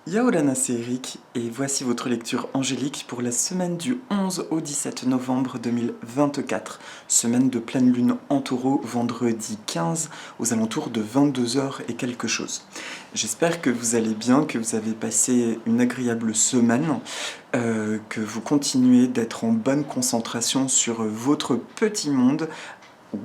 Yaorana, c'est Eric et voici votre lecture angélique pour la semaine du 11 au 17 novembre 2024, semaine de pleine lune en taureau, vendredi 15 aux alentours de 22h et quelque chose. J'espère que vous allez bien, que vous avez passé une agréable semaine, que vous continuez d'être en bonne concentration sur votre petit monde,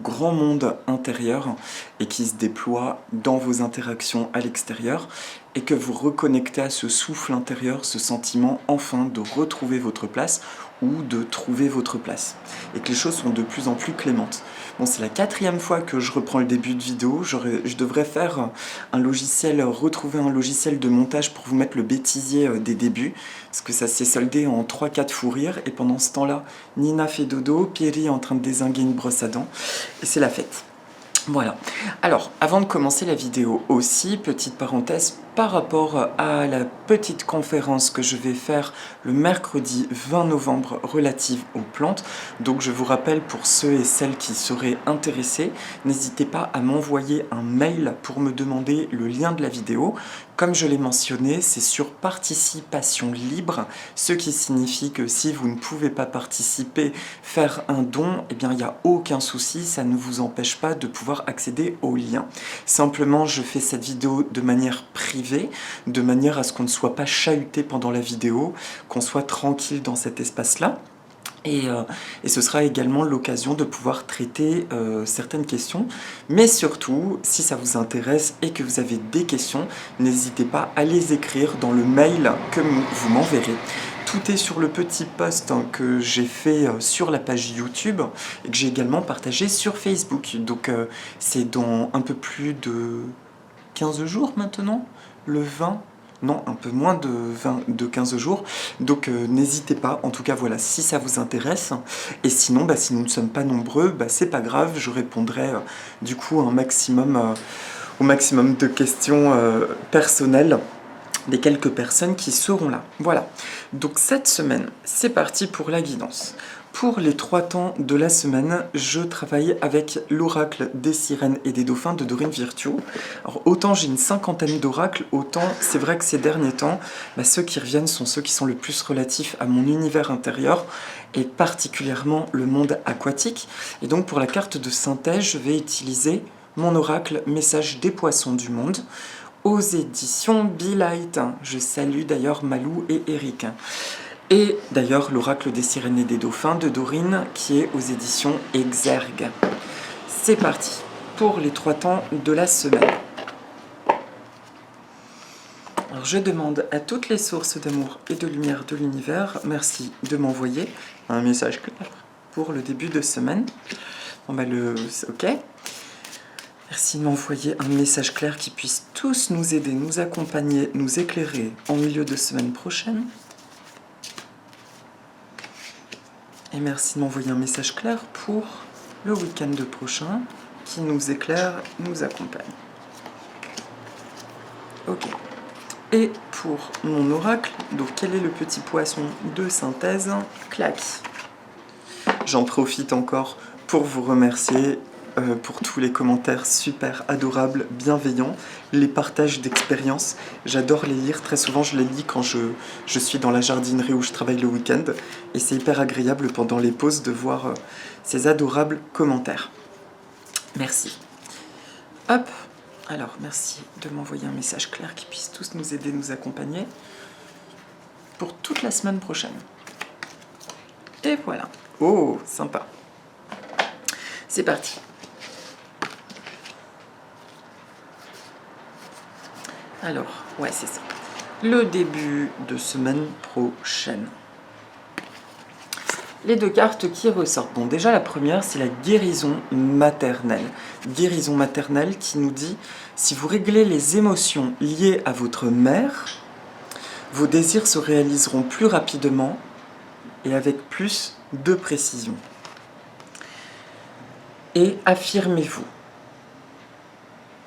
grand monde intérieur et qui se déploie dans vos interactions à l'extérieur et que vous reconnectez à ce souffle intérieur, ce sentiment enfin de retrouver votre place ou de trouver votre place et que les choses sont de plus en plus clémentes. Bon, c'est la 4e fois que je reprends le début de vidéo, je devrais faire un logiciel, retrouver un logiciel de montage pour vous mettre le bêtisier des débuts, parce que ça s'est soldé en 3-4 fous rires, et pendant ce temps-là, Nina fait dodo, Pierry est en train de dézinguer une brosse à dents, et c'est la fête. Voilà. Alors, avant de commencer la vidéo aussi, petite parenthèse, par rapport à la petite conférence que je vais faire le mercredi 20 novembre relative aux plantes. Donc je vous rappelle, pour ceux et celles qui seraient intéressés, n'hésitez pas à m'envoyer un mail pour me demander le lien de la vidéo. Comme je l'ai mentionné, c'est sur participation libre, ce qui signifie que si vous ne pouvez pas participer, faire un don, eh bien il n'y a aucun souci, ça ne vous empêche pas de pouvoir accéder au lien. Simplement, je fais cette vidéo de manière privée, de manière à ce qu'on ne soit pas chahuté pendant la vidéo, qu'on soit tranquille dans cet espace-là. Et ce sera également l'occasion de pouvoir traiter certaines questions. Mais surtout, si ça vous intéresse et que vous avez des questions, n'hésitez pas à les écrire dans le mail que vous m'enverrez. Tout est sur le petit post que j'ai fait sur la page YouTube et que j'ai également partagé sur Facebook. Donc c'est dans un peu plus de 15 jours maintenant, le 20. Non, un peu moins de 15 jours. Donc n'hésitez pas, en tout cas voilà, si ça vous intéresse. Et sinon, si nous ne sommes pas nombreux, c'est pas grave, je répondrai du coup au maximum de questions personnelles des quelques personnes qui seront là. Voilà, donc cette semaine, c'est parti pour la guidance. Pour les 3 temps de la semaine, je travaille avec l'oracle des sirènes et des dauphins de Dorine Virtue. Alors autant j'ai une 50aine d'oracles, autant c'est vrai que ces derniers temps, ceux qui reviennent sont ceux qui sont le plus relatifs à mon univers intérieur et particulièrement le monde aquatique. Et donc pour la carte de synthèse, je vais utiliser mon oracle Message des poissons du monde aux éditions Be Light. Je salue d'ailleurs Malou et Eric. Et d'ailleurs l'oracle des sirènes et des dauphins de Dorine qui est aux éditions Exergue. C'est parti pour les 3 temps de la semaine. Alors je demande à toutes les sources d'amour et de lumière de l'univers, merci de m'envoyer un message clair pour le début de semaine. Ok. Merci de m'envoyer un message clair qui puisse tous nous aider, nous accompagner, nous éclairer en milieu de semaine prochaine. Et merci de m'envoyer un message clair pour le week-end prochain qui nous éclaire, nous accompagne. Ok. Et pour mon oracle, donc quel est le petit poisson de synthèse? Clac. J'en profite encore pour vous remercier pour tous les commentaires super adorables, bienveillants, les partages d'expériences. J'adore les lire, très souvent je les lis quand je suis dans la jardinerie où je travaille le week-end. Et c'est hyper agréable pendant les pauses de voir ces adorables commentaires. Merci. Hop, alors merci de m'envoyer un message clair qui puisse tous nous aider, nous accompagner pour toute la semaine prochaine. Et voilà. Oh, sympa. C'est parti. Alors, ouais, c'est ça. Le début de semaine prochaine. Les 2 cartes qui ressortent. Bon, déjà la première, c'est la guérison maternelle. Guérison maternelle qui nous dit, si vous réglez les émotions liées à votre mère, vos désirs se réaliseront plus rapidement et avec plus de précision. Et affirmez-vous.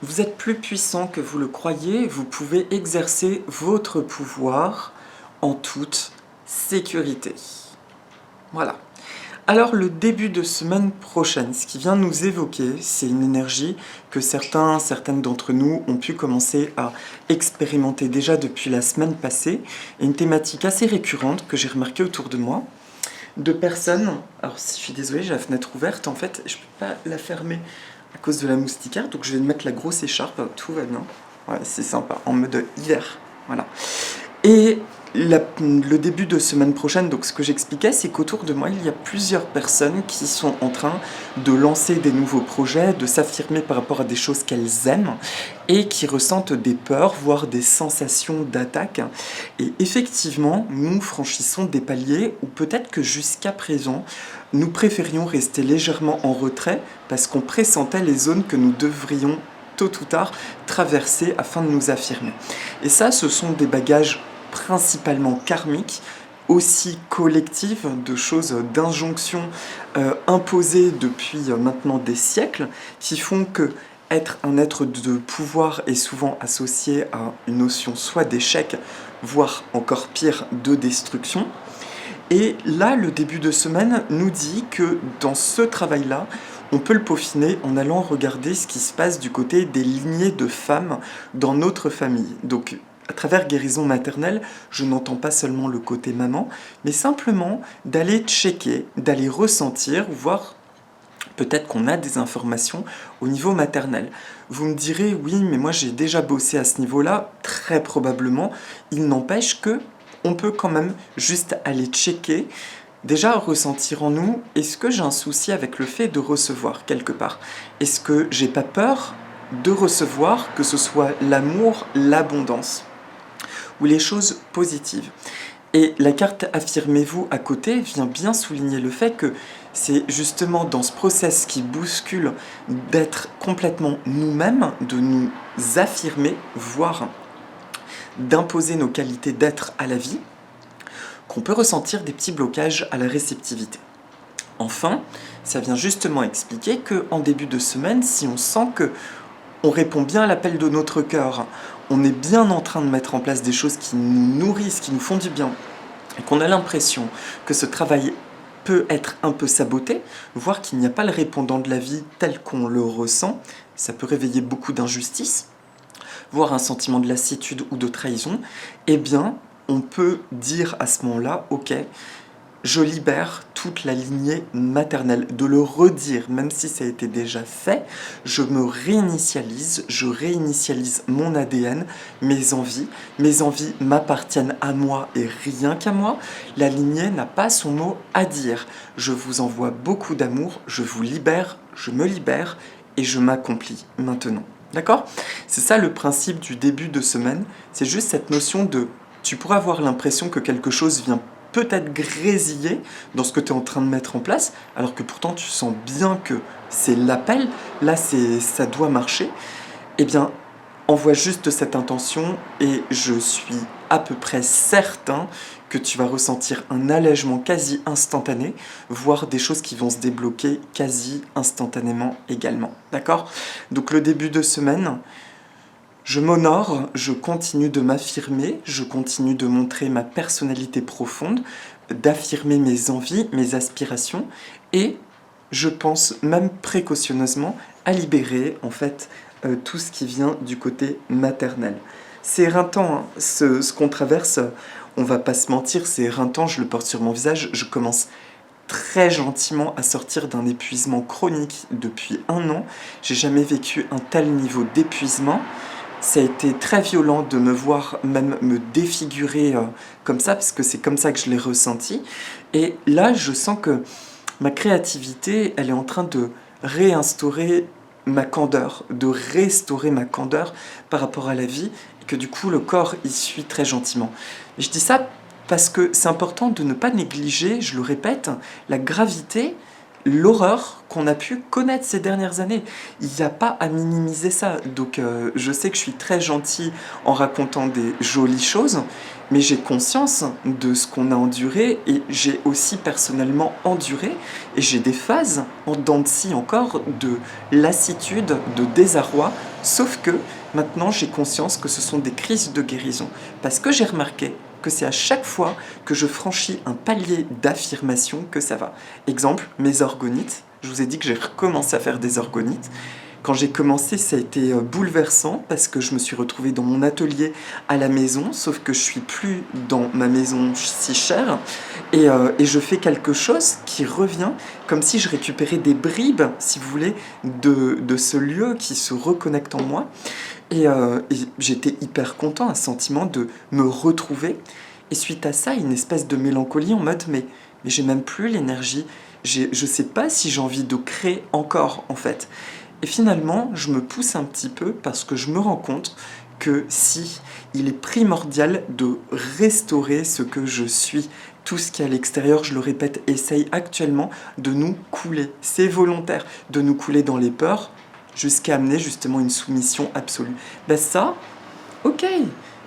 Vous êtes plus puissant que vous le croyez, vous pouvez exercer votre pouvoir en toute sécurité. Voilà. Alors le début de semaine prochaine, ce qui vient nous évoquer, c'est une énergie que certaines d'entre nous ont pu commencer à expérimenter déjà depuis la semaine passée, et une thématique assez récurrente que j'ai remarquée autour de moi, de personnes, alors je suis désolée, j'ai la fenêtre ouverte, en fait je peux pas la fermer à cause de la moustiquaire, donc je vais mettre la grosse écharpe, tout va bien, ouais c'est sympa, en mode hiver, voilà. Et le début de semaine prochaine, donc ce que j'expliquais, c'est qu'autour de moi, il y a plusieurs personnes qui sont en train de lancer des nouveaux projets, de s'affirmer par rapport à des choses qu'elles aiment et qui ressentent des peurs, voire des sensations d'attaque. Et effectivement, nous franchissons des paliers où peut-être que jusqu'à présent, nous préférions rester légèrement en retrait parce qu'on pressentait les zones que nous devrions tôt ou tard traverser afin de nous affirmer. Et ça, ce sont des bagages principalement karmiques, aussi collectives, de choses, d'injonctions imposées depuis maintenant des siècles, qui font que être un être de pouvoir est souvent associé à une notion soit d'échec, voire encore pire, de destruction. Et là, le début de semaine nous dit que dans ce travail-là, on peut le peaufiner en allant regarder ce qui se passe du côté des lignées de femmes dans notre famille. Donc, à travers guérison maternelle, je n'entends pas seulement le côté maman, mais simplement d'aller checker, d'aller ressentir, voir peut-être qu'on a des informations au niveau maternel. Vous me direz, oui, mais moi j'ai déjà bossé à ce niveau-là, très probablement. Il n'empêche que on peut quand même juste aller checker, déjà ressentir en nous, est-ce que j'ai un souci avec le fait de recevoir quelque part? Est-ce que j'ai pas peur de recevoir, que ce soit l'amour, l'abondance ou les choses positives? Et la carte Affirmez-vous à côté vient bien souligner le fait que c'est justement dans ce process qui bouscule d'être complètement nous-mêmes, de nous affirmer, voire d'imposer nos qualités d'être à la vie, qu'on peut ressentir des petits blocages à la réceptivité. Enfin, ça vient justement expliquer qu'en début de semaine, si on sent que on répond bien à l'appel de notre cœur, on est bien en train de mettre en place des choses qui nous nourrissent, qui nous font du bien, et qu'on a l'impression que ce travail peut être un peu saboté, voire qu'il n'y a pas le répondant de la vie tel qu'on le ressent, ça peut réveiller beaucoup d'injustice, voire un sentiment de lassitude ou de trahison, eh bien, on peut dire à ce moment-là, ok, je libère toute la lignée maternelle. De le redire, même si ça a été déjà fait, je me réinitialise, je réinitialise mon ADN, mes envies m'appartiennent à moi et rien qu'à moi. La lignée n'a pas son mot à dire. Je vous envoie beaucoup d'amour, je vous libère, je me libère et je m'accomplis maintenant. D'accord? C'est ça le principe du début de semaine, c'est juste cette notion de... Tu pourras avoir l'impression que quelque chose vient peut-être grésiller dans ce que tu es en train de mettre en place, alors que pourtant tu sens bien que c'est l'appel, là ça doit marcher. Eh bien, envoie juste cette intention et je suis à peu près certain que tu vas ressentir un allègement quasi instantané, voire des choses qui vont se débloquer quasi instantanément également. D'accord? Donc le début de semaine, je m'honore, je continue de m'affirmer, je continue de montrer ma personnalité profonde, d'affirmer mes envies, mes aspirations, et je pense même précautionneusement à libérer en fait tout ce qui vient du côté maternel. C'est éreintant, hein, ce qu'on traverse, on va pas se mentir, c'est éreintant, je le porte sur mon visage, je commence très gentiment à sortir d'un épuisement chronique depuis 1 an. J'ai jamais vécu un tel niveau d'épuisement. Ça a été très violent de me voir même me défigurer comme ça, parce que c'est comme ça que je l'ai ressenti. Et là, je sens que ma créativité, elle est en train de réinstaurer ma candeur, de restaurer ma candeur par rapport à la vie, et que du coup, le corps y suit très gentiment. Et je dis ça parce que c'est important de ne pas négliger, je le répète, la gravité, l'horreur qu'on a pu connaître ces dernières années. Il n'y a pas à minimiser ça. Donc je sais que je suis très gentil en racontant des jolies choses, mais j'ai conscience de ce qu'on a enduré et j'ai aussi personnellement enduré et j'ai des phases en dents de scie encore de lassitude, de désarroi, sauf que Maintenant, j'ai conscience que ce sont des crises de guérison. Parce que j'ai remarqué que c'est à chaque fois que je franchis un palier d'affirmation que ça va. Exemple, mes orgonites. Je vous ai dit que j'ai recommencé à faire des orgonites. Quand j'ai commencé, ça a été bouleversant parce que je me suis retrouvée dans mon atelier à la maison, sauf que je suis plus dans ma maison si chère et je fais quelque chose qui revient comme si je récupérais des bribes, si vous voulez, de ce lieu qui se reconnecte en moi. Et j'étais hyper content, un sentiment de me retrouver. Et suite à ça, une espèce de mélancolie en mode mais j'ai même plus l'énergie, je sais pas si j'ai envie de créer encore en fait. Et finalement, je me pousse un petit peu parce que je me rends compte que si il est primordial de restaurer ce que je suis, tout ce qui est à l'extérieur, je le répète, essaye actuellement de nous couler. C'est volontaire de nous couler dans les peurs jusqu'à amener justement une soumission absolue. Ben ça, ok,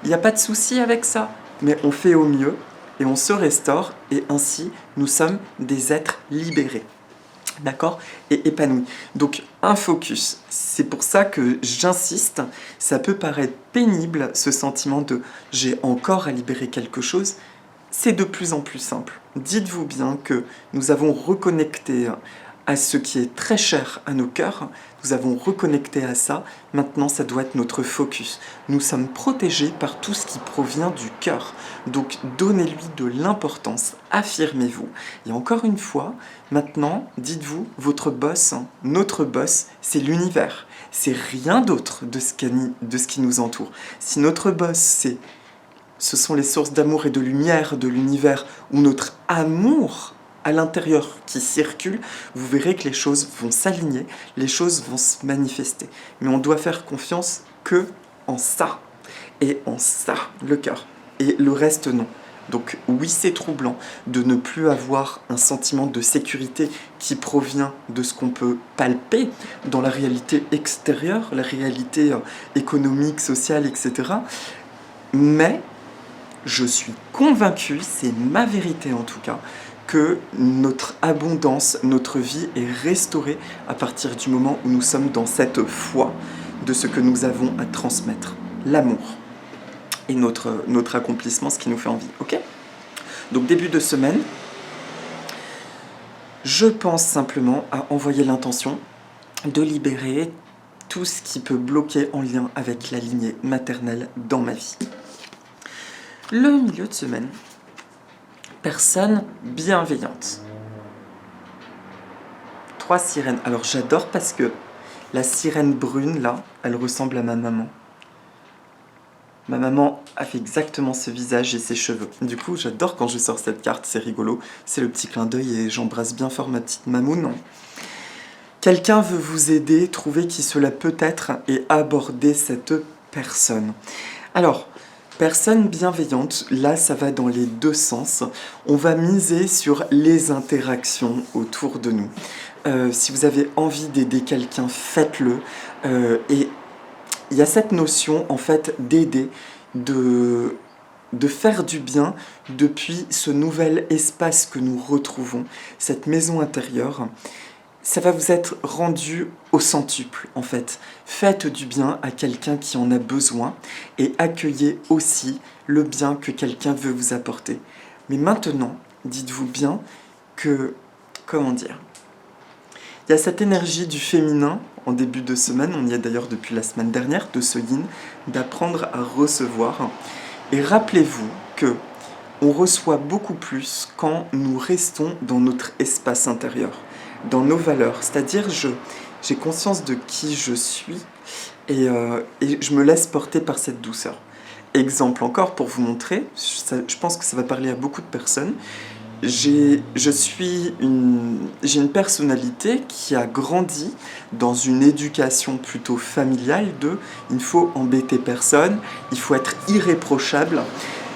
il n'y a pas de souci avec ça, mais on fait au mieux et on se restaure et ainsi nous sommes des êtres libérés. D'accord? Et épanoui. Donc un focus. C'est pour ça que j'insiste, ça peut paraître pénible ce sentiment de j'ai encore à libérer quelque chose. C'est de plus en plus simple. Dites-vous bien que nous avons reconnecté à ce qui est très cher à nos cœurs, nous avons reconnecté à ça, maintenant ça doit être notre focus. Nous sommes protégés par tout ce qui provient du cœur, donc donnez-lui de l'importance, affirmez-vous. Et encore une fois, maintenant, dites-vous, votre boss, notre boss, c'est l'univers, c'est rien d'autre de ce qui nous entoure. Si notre boss, ce sont les sources d'amour et de lumière de l'univers, ou notre amour à l'intérieur qui circule, vous verrez que les choses vont s'aligner, les choses vont se manifester. Mais on doit faire confiance que en ça. Et en ça, le cœur. Et le reste, non. Donc oui, c'est troublant de ne plus avoir un sentiment de sécurité qui provient de ce qu'on peut palper dans la réalité extérieure, la réalité économique, sociale, etc. Mais je suis convaincu, c'est ma vérité en tout cas, que notre abondance, notre vie est restaurée à partir du moment où nous sommes dans cette foi de ce que nous avons à transmettre, l'amour et notre accomplissement, ce qui nous fait envie. Ok ? Donc début de semaine, je pense simplement à envoyer l'intention de libérer tout ce qui peut bloquer en lien avec la lignée maternelle dans ma vie. Le milieu de semaine, personne bienveillante. 3 sirènes. Alors j'adore parce que la sirène brune, là, elle ressemble à ma maman. Ma maman a fait exactement ce visage et ses cheveux. Du coup, j'adore quand je sors cette carte, c'est rigolo. C'est le petit clin d'œil et j'embrasse bien fort ma petite mamoune. Quelqu'un veut vous aider, trouver qui cela peut être et aborder cette personne. Alors, personne bienveillante, là ça va dans les deux sens. On va miser sur les interactions autour de nous. Si vous avez envie d'aider quelqu'un, faites-le. Et il y a cette notion en fait d'aider, de faire du bien depuis ce nouvel espace que nous retrouvons, cette maison intérieure. Ça va vous être rendu au centuple, en fait. Faites du bien à quelqu'un qui en a besoin et accueillez aussi le bien que quelqu'un veut vous apporter. Mais maintenant, dites-vous bien que, comment dire, il y a cette énergie du féminin en début de semaine, on y est d'ailleurs depuis la semaine dernière, de ce yin, d'apprendre à recevoir. Et rappelez-vous que on reçoit beaucoup plus quand nous restons dans notre espace intérieur, dans nos valeurs. C'est-à-dire, j'ai conscience de qui je suis et je me laisse porter par cette douceur. Exemple encore pour vous montrer, je pense que ça va parler à beaucoup de personnes. J'ai une personnalité qui a grandi dans une éducation plutôt familiale de « il faut embêter personne, il faut être irréprochable ».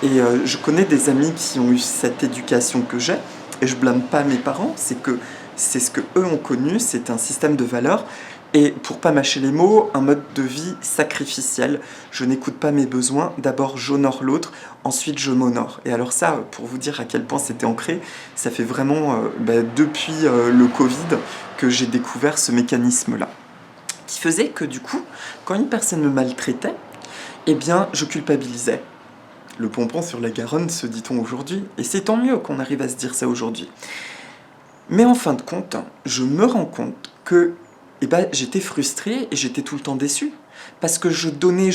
Et je connais des amis qui ont eu cette éducation que j'ai, et je blâme pas mes parents, c'est ce que eux ont connu, c'est un système de valeurs. Et pour pas mâcher les mots, un mode de vie sacrificiel. Je n'écoute pas mes besoins, d'abord j'honore l'autre, ensuite je m'honore. Et alors ça, pour vous dire à quel point c'était ancré, ça fait vraiment depuis le Covid que j'ai découvert ce mécanisme-là. qui faisait que du coup, quand une personne me maltraitait, eh bien, je culpabilisais. Le pompon sur la Garonne, se dit-on aujourd'hui, et c'est tant mieux qu'on arrive à se dire ça aujourd'hui. Mais en fin de compte, je me rends compte que j'étais frustré et j'étais tout le temps déçu. Parce que je donnais,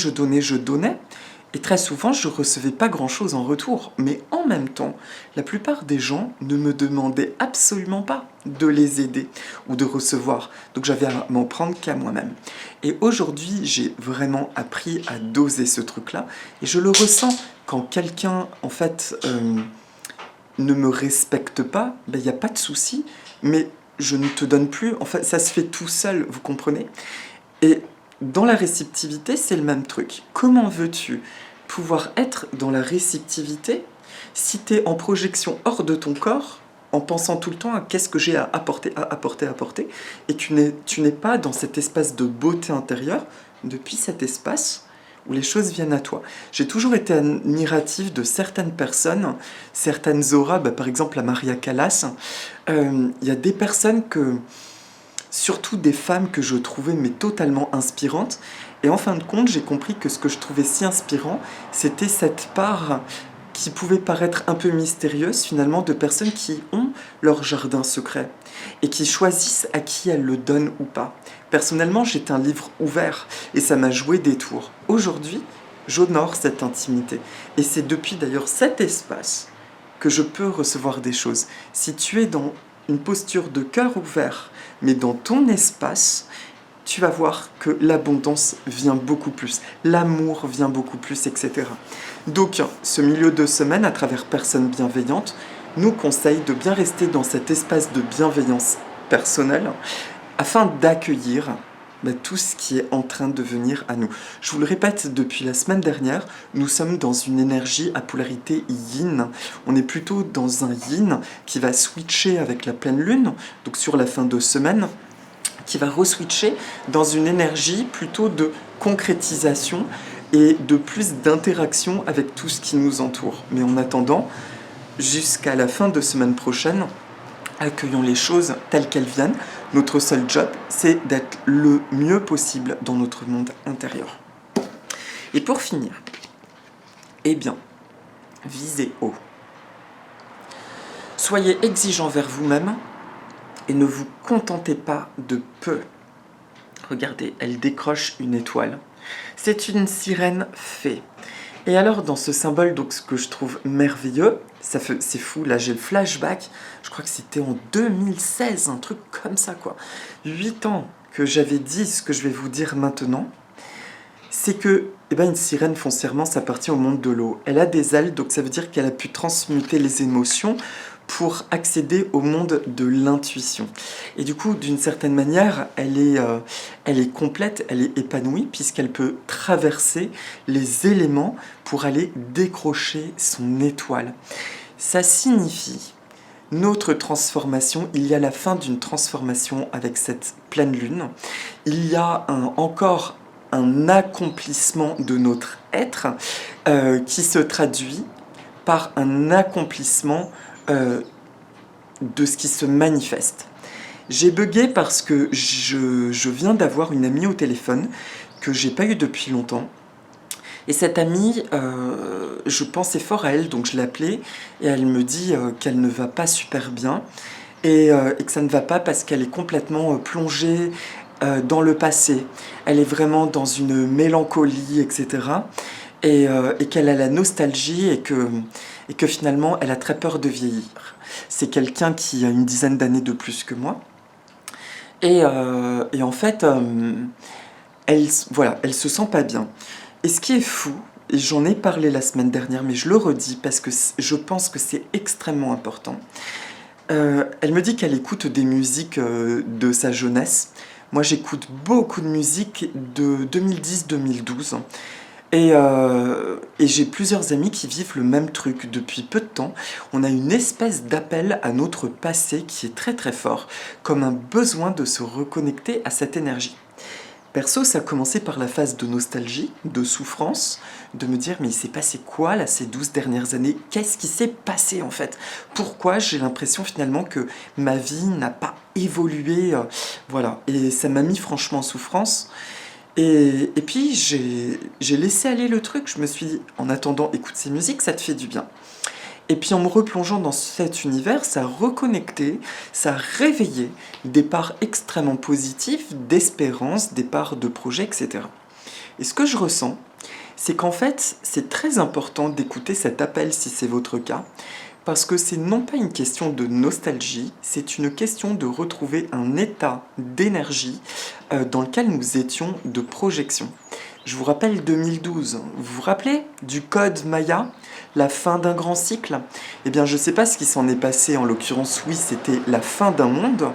et très souvent je recevais pas grand-chose en retour. Mais en même temps, la plupart des gens ne me demandaient absolument pas de les aider ou de recevoir. Donc j'avais à m'en prendre qu'à moi-même. Et aujourd'hui, j'ai vraiment appris à doser ce truc-là. Et je le ressens quand quelqu'un, en fait, ne me respecte pas, il n'y a pas de souci, mais je ne te donne plus. En fait, ça se fait tout seul, vous comprenez? Et dans la réceptivité, c'est le même truc. Comment veux-tu pouvoir être dans la réceptivité si tu es en projection hors de ton corps, en pensant tout le temps à qu'est-ce que j'ai à apporter, et tu n'es pas dans cet espace de beauté intérieure, depuis cet espace où les choses viennent à toi. J'ai toujours été admiratif de certaines personnes, certaines auras, par exemple la Maria Callas. Il y a des personnes surtout des femmes que je trouvais mais totalement inspirantes. Et en fin de compte, j'ai compris que ce que je trouvais si inspirant, c'était cette part qui pouvait paraître un peu mystérieuse finalement de personnes qui ont leur jardin secret et qui choisissent à qui elles le donnent ou pas. Personnellement, j'étais un livre ouvert et ça m'a joué des tours. Aujourd'hui, j'honore cette intimité. Et c'est depuis d'ailleurs cet espace que je peux recevoir des choses. Si tu es dans une posture de cœur ouvert, mais dans ton espace, tu vas voir que l'abondance vient beaucoup plus, l'amour vient beaucoup plus, etc. Donc, ce milieu de semaine, à travers Personnes Bienveillantes, nous conseille de bien rester dans cet espace de bienveillance personnelle afin d'accueillir tout ce qui est en train de venir à nous. Je vous le répète, depuis la semaine dernière, nous sommes dans une énergie à polarité yin. On est plutôt dans un yin qui va switcher avec la pleine lune, donc sur la fin de semaine, qui va re-switcher dans une énergie plutôt de concrétisation et de plus d'interaction avec tout ce qui nous entoure. Mais en attendant, jusqu'à la fin de semaine prochaine, accueillons les choses telles qu'elles viennent. Notre seul job, c'est d'être le mieux possible dans notre monde intérieur. Et pour finir, visez haut. Soyez exigeant vers vous-même et ne vous contentez pas de peu. Regardez, elle décroche une étoile. C'est une sirène fée. Et alors, dans ce symbole, donc, ce que je trouve merveilleux, c'est fou, là j'ai le flashback, je crois que c'était en 2016, un truc comme ça, quoi. 8 ans que j'avais dit ce que je vais vous dire maintenant, c'est que une sirène, foncièrement, ça appartient au monde de l'eau. Elle a des ailes, donc ça veut dire qu'elle a pu transmuter les émotions pour accéder au monde de l'intuition. Et du coup, d'une certaine manière, elle est complète, elle est épanouie, puisqu'elle peut traverser les éléments pour aller décrocher son étoile. Ça signifie notre transformation, il y a la fin d'une transformation avec cette pleine lune, il y a encore un accomplissement de notre être qui se traduit par un accomplissement de ce qui se manifeste. J'ai bugué parce que je viens d'avoir une amie au téléphone que j'ai pas eu depuis longtemps. Et cette amie, je pensais fort à elle, donc je l'ai appelée, et elle me dit qu'elle ne va pas super bien, et que ça ne va pas parce qu'elle est complètement plongée dans le passé. Elle est vraiment dans une mélancolie, etc. Et qu'elle a la nostalgie et que finalement elle a très peur de vieillir. C'est quelqu'un qui a une dizaine d'années de plus que moi. Et en fait, elle se sent pas bien. Et ce qui est fou, et j'en ai parlé la semaine dernière, mais je le redis parce que je pense que c'est extrêmement important. Elle me dit qu'elle écoute des musiques de sa jeunesse. Moi, j'écoute beaucoup de musique de 2010-2012. Et j'ai plusieurs amis qui vivent le même truc depuis peu de temps. On a une espèce d'appel à notre passé qui est très très fort, comme un besoin de se reconnecter à cette énergie. Perso, ça a commencé par la phase de nostalgie, de souffrance, de me dire mais il s'est passé quoi là ces 12 dernières années? Qu'est-ce qui s'est passé en fait? Pourquoi j'ai l'impression finalement que ma vie n'a pas évolué? Voilà, et ça m'a mis franchement en souffrance. Et puis j'ai laissé aller le truc, je me suis dit en attendant écoute ces musiques, ça te fait du bien. Et puis en me replongeant dans cet univers, ça a reconnecté, ça a réveillé des parts extrêmement positives, d'espérance, des parts de projets, etc. Et ce que je ressens, c'est qu'en fait, c'est très important d'écouter cet appel si c'est votre cas, parce que c'est non pas une question de nostalgie, c'est une question de retrouver un état d'énergie dans lequel nous étions de projection. Je vous rappelle 2012, vous vous rappelez du code Maya, la fin d'un grand cycle? Eh bien je ne sais pas ce qui s'en est passé, en l'occurrence oui c'était la fin d'un monde,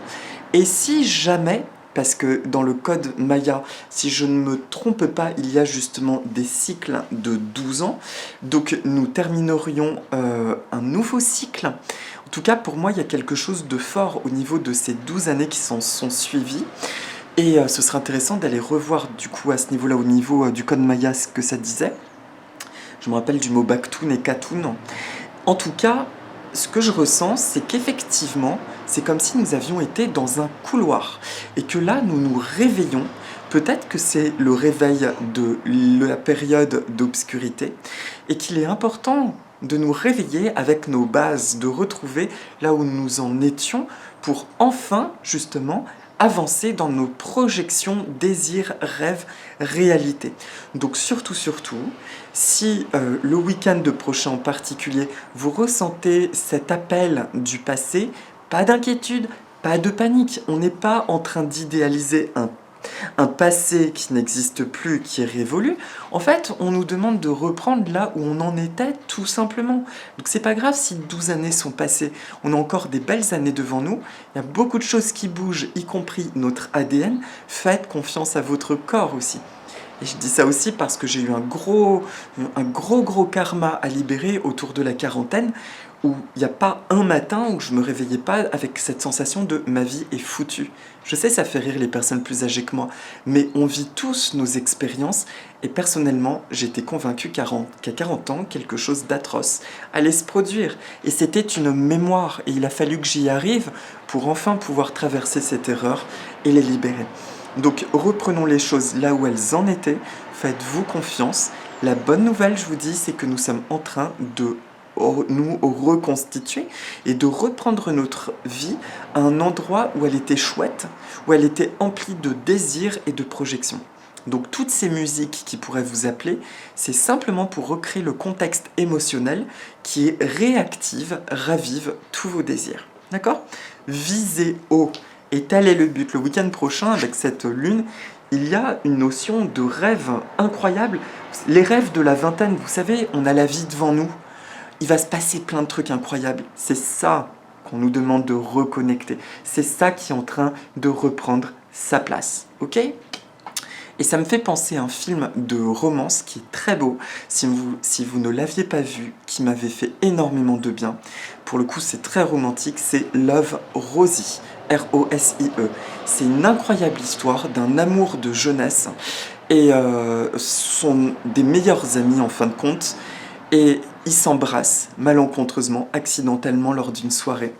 et si jamais, parce que dans le code Maya, si je ne me trompe pas, il y a justement des cycles de 12 ans, donc nous terminerions un nouveau cycle. En tout cas pour moi il y a quelque chose de fort au niveau de ces 12 années qui s'en sont suivies. Et ce serait intéressant d'aller revoir du coup à ce niveau-là, au niveau du code Maya, ce que ça disait. Je me rappelle du mot Baktoun et Katoun. En tout cas, ce que je ressens, c'est qu'effectivement, c'est comme si nous avions été dans un couloir. Et que là, nous nous réveillons. Peut-être que c'est le réveil de la période d'obscurité. Et qu'il est important de nous réveiller avec nos bases, de retrouver là où nous en étions pour enfin, justement, avancer dans nos projections, désirs, rêves, réalités. Donc surtout, si le week-end prochain en particulier, vous ressentez cet appel du passé, pas d'inquiétude, pas de panique. On n'est pas en train d'idéaliser un passé qui n'existe plus, qui est révolu. En fait, on nous demande de reprendre là où on en était, tout simplement. Donc c'est pas grave si 12 années sont passées. On a encore des belles années devant nous. Il y a beaucoup de choses qui bougent, y compris notre ADN. Faites confiance à votre corps aussi. Et je dis ça aussi parce que j'ai eu un gros karma à libérer autour de la quarantaine, où il n'y a pas un matin où je me réveillais pas avec cette sensation de ma vie est foutue. Je sais, ça fait rire les personnes plus âgées que moi, mais on vit tous nos expériences, et personnellement, j'étais convaincu qu'à 40 ans, quelque chose d'atroce allait se produire. Et c'était une mémoire, et il a fallu que j'y arrive pour enfin pouvoir traverser cette erreur et les libérer. Donc reprenons les choses là où elles en étaient, faites-vous confiance. La bonne nouvelle, je vous dis, c'est que nous sommes en train de nous reconstituer et de reprendre notre vie à un endroit où elle était chouette, où elle était emplie de désirs et de projections. Donc toutes ces musiques qui pourraient vous appeler, c'est simplement pour recréer le contexte émotionnel qui est réactive, ravive tous vos désirs. D'accord? Visez haut. Et tel est le but. Le week-end prochain, avec cette lune, il y a une notion de rêve incroyable. Les rêves de la vingtaine, vous savez, on a la vie devant nous. Il va se passer plein de trucs incroyables. C'est ça qu'on nous demande de reconnecter. C'est ça qui est en train de reprendre sa place. Ok ? Et ça me fait penser à un film de romance qui est très beau, si vous ne l'aviez pas vu, qui m'avait fait énormément de bien. Pour le coup, c'est très romantique, c'est Love, Rosie, R-O-S-I-E. C'est une incroyable histoire d'un amour de jeunesse, et sont des meilleurs amis en fin de compte, et ils s'embrassent malencontreusement, accidentellement lors d'une soirée.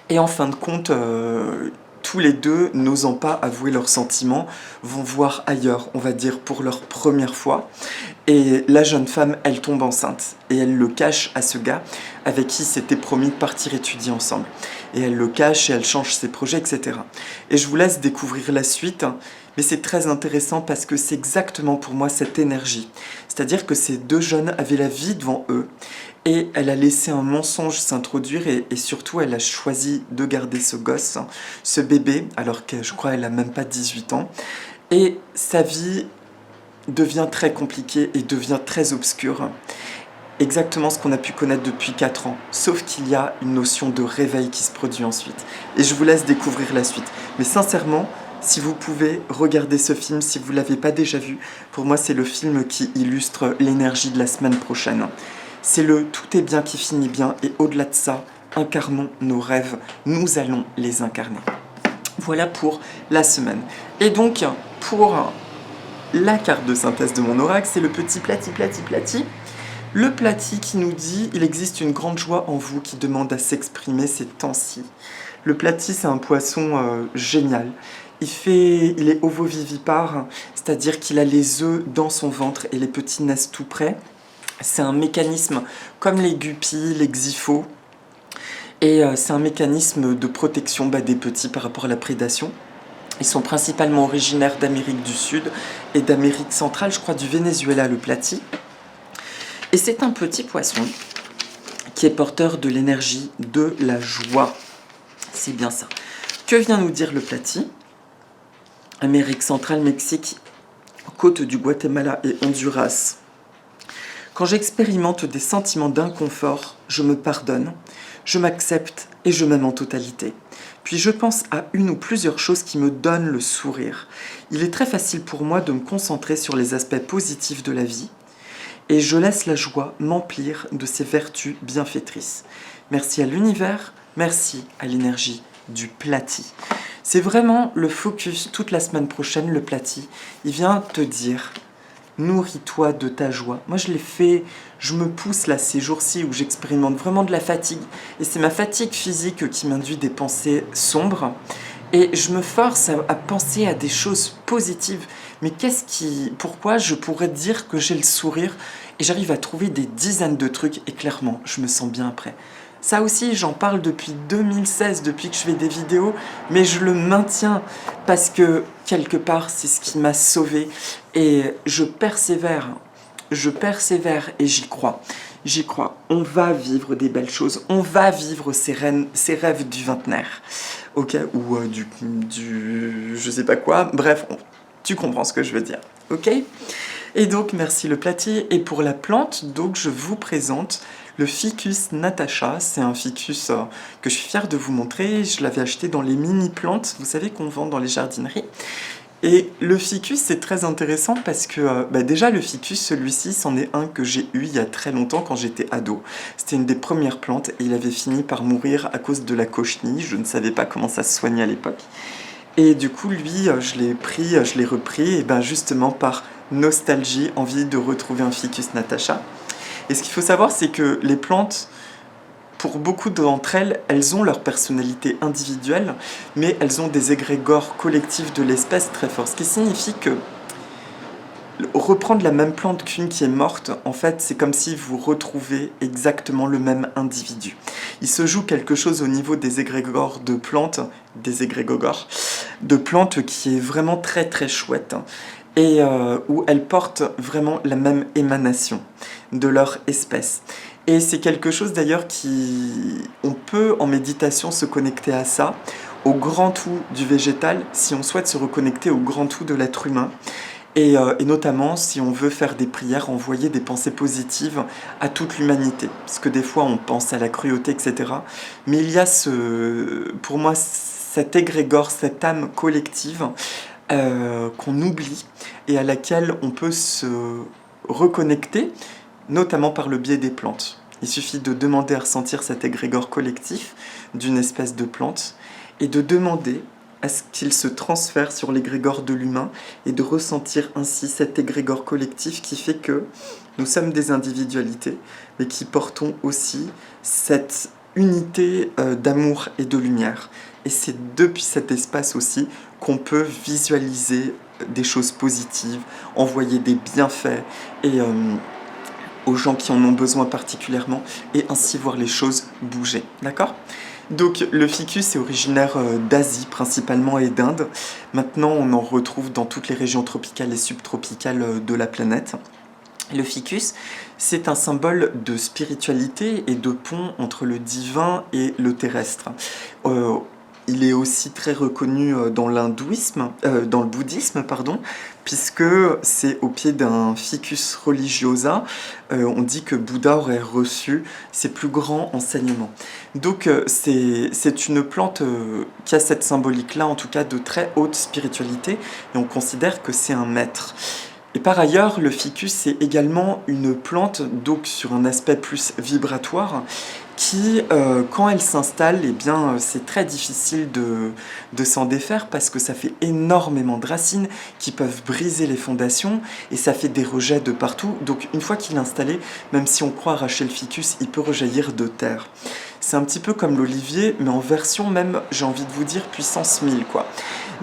Et en fin de compte, tous les deux, n'osant pas avouer leurs sentiments, vont voir ailleurs, on va dire, pour leur première fois. Et la jeune femme, elle tombe enceinte. Et elle le cache à ce gars avec qui s'était promis de partir étudier ensemble. Et elle le cache et elle change ses projets, etc. Et je vous laisse découvrir la suite. Mais c'est très intéressant parce que c'est exactement pour moi cette énergie. C'est-à-dire que ces deux jeunes avaient la vie devant eux. Et elle a laissé un mensonge s'introduire et surtout elle a choisi de garder ce gosse, ce bébé, alors que je crois qu'elle n'a même pas 18 ans. Et sa vie devient très compliquée et devient très obscure. Exactement ce qu'on a pu connaître depuis 4 ans, sauf qu'il y a une notion de réveil qui se produit ensuite. Et je vous laisse découvrir la suite. Mais sincèrement, si vous pouvez regarder ce film, si vous ne l'avez pas déjà vu, pour moi c'est le film qui illustre l'énergie de la semaine prochaine. C'est le tout est bien qui finit bien, et au-delà de ça, incarnons nos rêves, nous allons les incarner. Voilà pour la semaine. Et donc, pour la carte de synthèse de mon oracle, c'est le petit plati, plati, plati. Le plati qui nous dit « Il existe une grande joie en vous qui demande à s'exprimer ces temps-ci ». Le plati, c'est un poisson génial. Il est ovovivipare, c'est-à-dire qu'il a les œufs dans son ventre et les petits naissent tout près. C'est un mécanisme comme les guppies, les xyphos, et c'est un mécanisme de protection des petits par rapport à la prédation. Ils sont principalement originaires d'Amérique du Sud et d'Amérique centrale, je crois du Venezuela, le plati. Et c'est un petit poisson qui est porteur de l'énergie de la joie. C'est bien ça. Que vient nous dire le plati? Amérique centrale, Mexique, côte du Guatemala et Honduras. Quand j'expérimente des sentiments d'inconfort, je me pardonne, je m'accepte et je m'aime en totalité. Puis je pense à une ou plusieurs choses qui me donnent le sourire. Il est très facile pour moi de me concentrer sur les aspects positifs de la vie et je laisse la joie m'emplir de ses vertus bienfaitrices. Merci à l'univers, merci à l'énergie du plati. C'est vraiment le focus toute la semaine prochaine, le plati. Il vient te dire, nourris-toi de ta joie. Moi je l'ai fait, je me pousse là ces jours-ci où j'expérimente vraiment de la fatigue. Et c'est ma fatigue physique qui m'induit des pensées sombres. Et je me force à penser à des choses positives. Mais pourquoi je pourrais dire que j'ai le sourire et j'arrive à trouver des dizaines de trucs et clairement, je me sens bien après. Ça aussi, j'en parle depuis 2016, depuis que je fais des vidéos, mais je le maintiens parce que quelque part, c'est ce qui m'a sauvé et je persévère et j'y crois. J'y crois. On va vivre des belles choses, on va vivre ces rêves du vingtenaire, ok, ou je sais pas quoi, bref, tu comprends ce que je veux dire, ok. Et donc, merci le plati. Et pour la plante, donc, je vous présente le ficus Natasha. C'est un ficus que je suis fière de vous montrer. Je l'avais acheté dans les mini-plantes, vous savez, qu'on vend dans les jardineries. Et le ficus, c'est très intéressant parce que, déjà, le ficus, celui-ci, c'en est un que j'ai eu il y a très longtemps quand j'étais ado. C'était une des premières plantes et il avait fini par mourir à cause de la cochenille. Je ne savais pas comment ça se soignait à l'époque. Et du coup, lui, je l'ai repris, et justement par nostalgie, envie de retrouver un ficus Natasha. Et ce qu'il faut savoir, c'est que les plantes, pour beaucoup d'entre elles, elles ont leur personnalité individuelle, mais elles ont des égrégores collectifs de l'espèce très forts. Ce qui signifie que reprendre la même plante qu'une qui est morte, en fait, c'est comme si vous retrouvez exactement le même individu. Il se joue quelque chose au niveau des égrégores de plantes, qui est vraiment très très chouette, et où elles portent vraiment la même émanation de leur espèce. Et c'est quelque chose d'ailleurs on peut en méditation se connecter à ça, au grand tout du végétal, si on souhaite se reconnecter au grand tout de l'être humain. Et notamment si on veut faire des prières, envoyer des pensées positives à toute l'humanité. Parce que des fois on pense à la cruauté, etc. Mais il y a pour moi cet égrégore, cette âme collective qu'on oublie et à laquelle on peut se reconnecter, notamment par le biais des plantes. Il suffit de demander à ressentir cet égrégore collectif d'une espèce de plante et de demander à ce qu'il se transfère sur l'égrégore de l'humain et de ressentir ainsi cet égrégore collectif qui fait que nous sommes des individualités, mais qui portons aussi cette unité d'amour et de lumière. Et c'est depuis cet espace aussi qu'on peut visualiser des choses positives, envoyer des bienfaits et aux gens qui en ont besoin particulièrement, et ainsi voir les choses bouger, d'accord ? Donc le ficus est originaire d'Asie principalement et d'Inde. Maintenant on en retrouve dans toutes les régions tropicales et subtropicales de la planète. Le ficus, c'est un symbole de spiritualité et de pont entre le divin et le terrestre. Il est aussi très reconnu dans dans le bouddhisme, puisque c'est au pied d'un ficus religiosa. On dit que Bouddha aurait reçu ses plus grands enseignements. Donc c'est une plante qui a cette symbolique-là, en tout cas de très haute spiritualité, et on considère que c'est un maître. Et par ailleurs, le ficus, c'est également une plante, donc sur un aspect plus vibratoire, qui, quand elle s'installe, eh bien, c'est très difficile de s'en défaire parce que ça fait énormément de racines qui peuvent briser les fondations et ça fait des rejets de partout. Donc une fois qu'il est installé, même si on croit arracher le ficus, il peut rejaillir de terre. C'est un petit peu comme l'olivier, mais en version même, j'ai envie de vous dire, puissance 1000, quoi.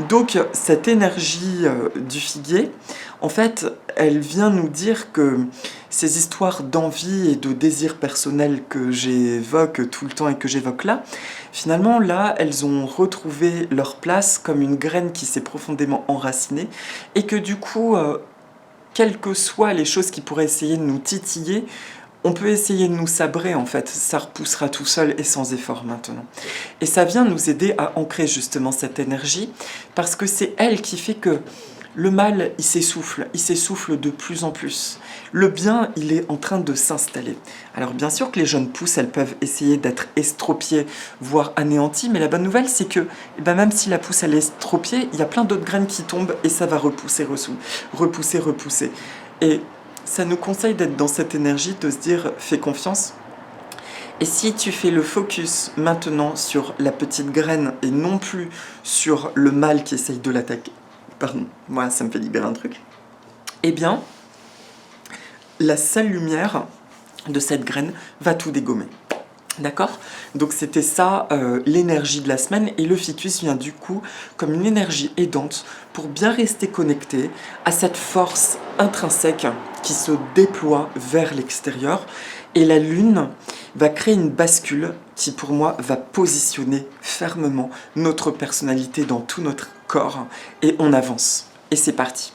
Donc cette énergie du figuier, en fait, elle vient nous dire que ces histoires d'envie et de désir personnel que j'évoque tout le temps et que j'évoque là, finalement, là, elles ont retrouvé leur place comme une graine qui s'est profondément enracinée et que du coup, quelles que soient les choses qui pourraient essayer de nous titiller, on peut essayer de nous sabrer en fait, ça repoussera tout seul et sans effort maintenant. Et ça vient nous aider à ancrer justement cette énergie, parce que c'est elle qui fait que le mal, il s'essouffle de plus en plus. Le bien, il est en train de s'installer. Alors bien sûr que les jeunes pousses, elles peuvent essayer d'être estropiées, voire anéanties, mais la bonne nouvelle, c'est que même si la pousse, elle est estropiée, il y a plein d'autres graines qui tombent et ça va repousser. Et ça nous conseille d'être dans cette énergie, de se dire, fais confiance. Et si tu fais le focus maintenant sur la petite graine et non plus sur le mal qui essaye de l'attaquer, pardon, moi ça me fait libérer un truc, eh bien, la seule lumière de cette graine va tout dégommer. D'accord? Donc c'était ça l'énergie de la semaine, et le ficus vient du coup comme une énergie aidante pour bien rester connecté à cette force intrinsèque qui se déploie vers l'extérieur, et la lune va créer une bascule qui pour moi va positionner fermement notre personnalité dans tout notre corps, et on avance. Et c'est parti.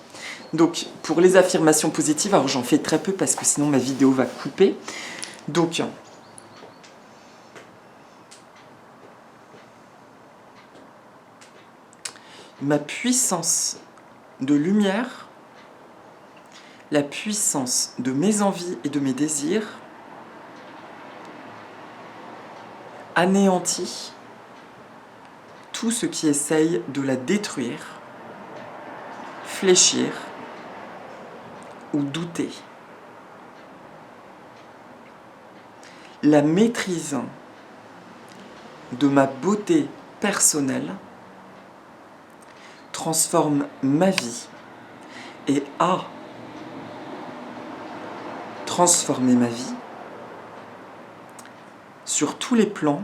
Donc pour les affirmations positives, alors j'en fais très peu parce que sinon ma vidéo va couper. Donc ma puissance de lumière, la puissance de mes envies et de mes désirs anéantit tout ce qui essaye de la détruire, fléchir ou douter. La maîtrise de ma beauté personnelle transforme ma vie et a transformé ma vie sur tous les plans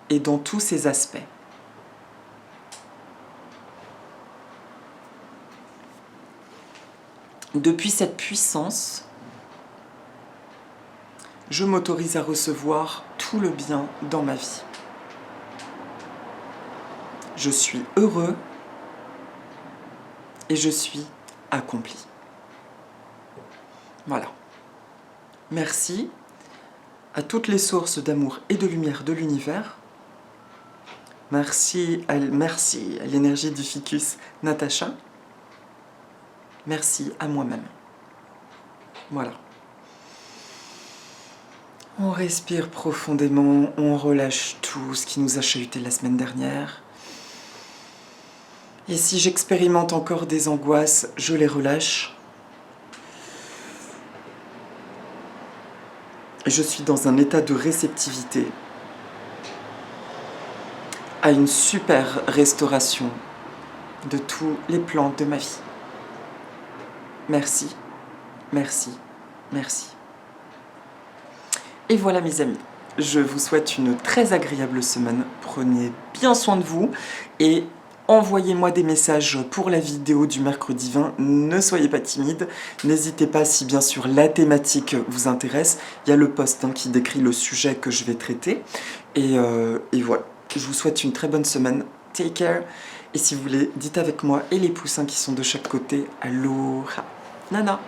et dans tous ses aspects. Depuis cette puissance, je m'autorise à recevoir tout le bien dans ma vie. Je suis heureux et je suis accompli. Voilà. Merci à toutes les sources d'amour et de lumière de l'univers. Merci à l'énergie du ficus Natacha. Merci à moi-même. Voilà. On respire profondément, on relâche tout ce qui nous a chahuté la semaine dernière. Et si j'expérimente encore des angoisses, je les relâche. Je suis dans un état de réceptivité à une super restauration de tous les plans de ma vie. Merci, merci, merci. Et voilà mes amis, je vous souhaite une très agréable semaine. Prenez bien soin de vous et envoyez-moi des messages pour la vidéo du mercredi 20. Ne soyez pas timide. N'hésitez pas si bien sûr la thématique vous intéresse. Il y a le post qui décrit le sujet que je vais traiter. Et voilà, je vous souhaite une très bonne semaine. Take care. Et si vous voulez, dites avec moi et les poussins qui sont de chaque côté. Aloha. Nana.